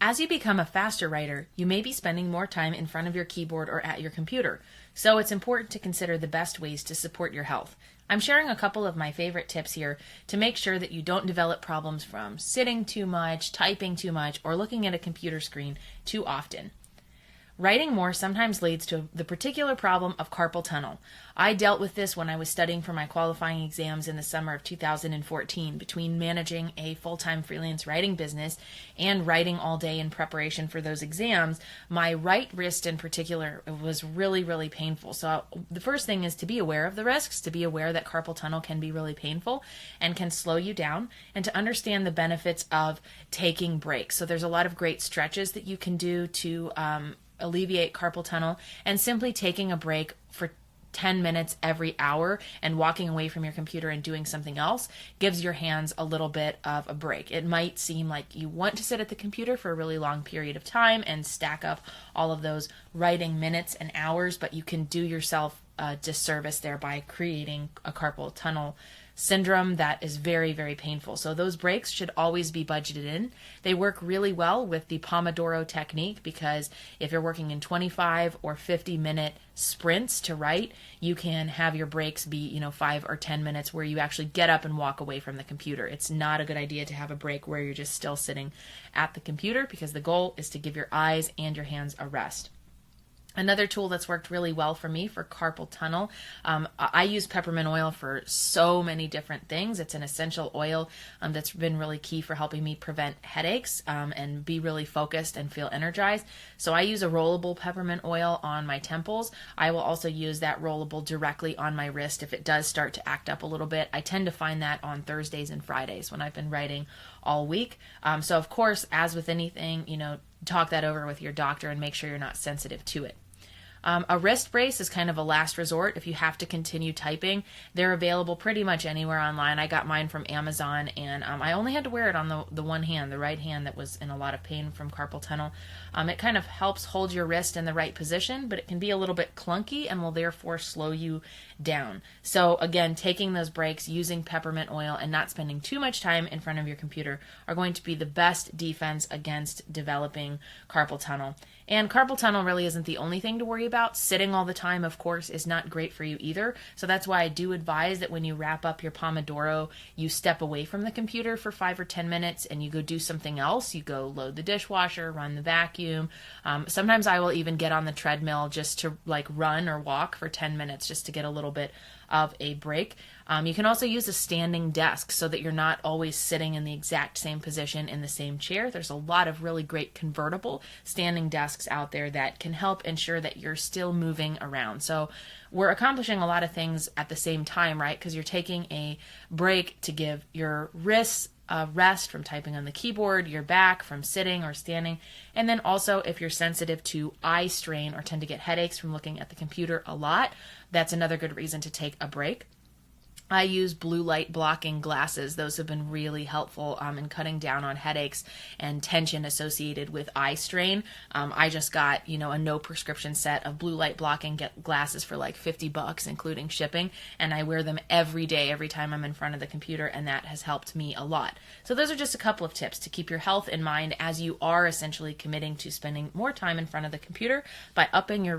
As you become a faster writer, you may be spending more time in front of your keyboard or at your computer, so it's important to consider the best ways to support your health. I'm sharing a couple of my favorite tips here to make sure that you don't develop problems from sitting too much, typing too much, or looking at a computer screen too often. Writing more sometimes leads to the particular problem of carpal tunnel. I dealt with this when I was studying for my qualifying exams in the summer of 2014. Between managing a full-time freelance writing business and writing all day in preparation for those exams, my right wrist in particular was really, really painful. So the first thing is to be aware of the risks, to be aware that carpal tunnel can be really painful and can slow you down, and to understand the benefits of taking breaks. So there's a lot of great stretches that you can do to alleviate carpal tunnel, and simply taking a break for 10 minutes every hour and walking away from your computer and doing something else gives your hands a little bit of a break. It might seem like you want to sit at the computer for a really long period of time and stack up all of those writing minutes and hours, but you can do yourself a disservice there by creating a carpal tunnel syndrome that is very, very painful. So those breaks should always be budgeted in. They work really well with the Pomodoro technique, because if you're working in 25 or 50-minute sprints to write, you can have your breaks be, 5 or 10 minutes where you actually get up and walk away from the computer. It's not a good idea to have a break where you're just still sitting at the computer, because the goal is to give your eyes and your hands a rest. Another tool that's worked really well for me for carpal tunnel, I use peppermint oil for so many different things. It's an essential oil that's been really key for helping me prevent headaches and be really focused and feel energized. So I use a rollable peppermint oil on my temples. I will also use that rollable directly on my wrist if it does start to act up a little bit. I tend to find that on Thursdays and Fridays when I've been writing all week. So of course, as with anything, talk that over with your doctor and make sure you're not sensitive to it. A wrist brace is kind of a last resort if you have to continue typing. They're available pretty much anywhere online. I got mine from Amazon, and I only had to wear it on the one hand, the right hand, that was in a lot of pain from carpal tunnel. It kind of helps hold your wrist in the right position, but it can be a little bit clunky and will therefore slow you down. So again, taking those breaks, using peppermint oil, and not spending too much time in front of your computer are going to be the best defense against developing carpal tunnel. And carpal tunnel really isn't the only thing to worry about. Sitting all the time, of course, is not great for you either. So that's why I do advise that when you wrap up your Pomodoro, you step away from the computer for 5 or 10 minutes and you go do something else. You go load the dishwasher, run the vacuum. Sometimes I will even get on the treadmill just to run or walk for 10 minutes just to get a little bit of a break. You can also use a standing desk so that you're not always sitting in the exact same position in the same chair. There's a lot of really great convertible standing desks out there that can help ensure that you're still moving around. So we're accomplishing a lot of things at the same time, right? Because you're taking a break to give your wrists a rest from typing on the keyboard, your back from sitting or standing, and then also if you're sensitive to eye strain or tend to get headaches from looking at the computer a lot, that's another good reason to take a break. I use blue light blocking glasses. Those have been really helpful in cutting down on headaches and tension associated with eye strain. I just got, a no prescription set of blue light blocking glasses for like $50, including shipping, and I wear them every day, every time I'm in front of the computer, and that has helped me a lot. So those are just a couple of tips to keep your health in mind as you are essentially committing to spending more time in front of the computer by upping your